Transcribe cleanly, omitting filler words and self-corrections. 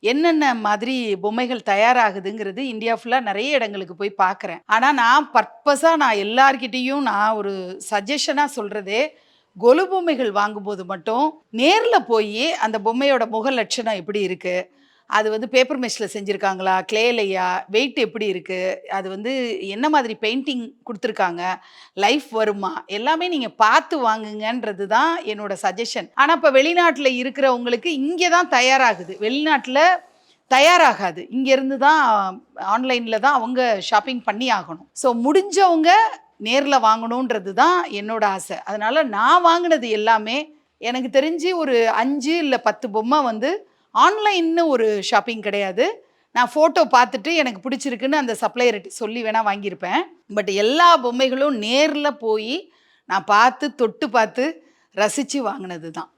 என்னென்ன மாதிரி பொம்மைகள் தயாராகுதுங்கிறது இந்தியா ஃபுல்லா நெறைய இடங்களுக்கு போய் பார்க்குறேன். ஆனா நான் எல்லார்கிட்டயும் நான் ஒரு சஜஷனா சொல்றதே, கொலு பொம்மைகள் வாங்கும்போது மட்டும் நேர்ல போயி அந்த பொம்மையோட முக லட்சணம் எப்படி இருக்கு? அது வந்து பேப்பர் மெஷ்ல செஞ்சிருக்காங்களா? கிளேலயா? வெயிட் எப்படி இருக்கு? அது வந்து என்ன மாதிரி பெயிண்டிங் குடுத்துருக்காங்க? லைஃப் வருமா? எல்லாமே நீங்க பார்த்து வாங்குங்கன்றது தான் என்னோட சஜஷன். ஆனா இப்ப வெளிநாட்ல இருக்கிறவங்களுக்கு இங்க தான் தயாராகுது. வெளிநாட்ல தயாராகாது. இங்க இருந்து தான் ஆன்லைன்ல தான் அவங்க ஷாப்பிங் பண்ணி ஆகணும். ஸோ முடிஞ்சவங்க நேர்ல வாங்கணுன்றது தான் என்னோட ஆசை. அதனால நான் வாங்குனது எல்லாமே எனக்கு தெரிஞ்சு ஒரு 5 இல்ல 10 பொம்மை வந்து ஆன்லைன்னு ஒரு ஷாப்பிங் கிடையாது. நான் ஃபோட்டோ பார்த்துட்டு எனக்கு பிடிச்சிருக்குன்னு அந்த சப்ளையர்ட்ட சொல்லி வேணா வாங்கியிருப்பேன். பட் எல்லா பொம்மைகளும் நேர்ல போயி நான் பார்த்து, தொட்டு பார்த்து, ரசிச்சு வாங்குனது தான்.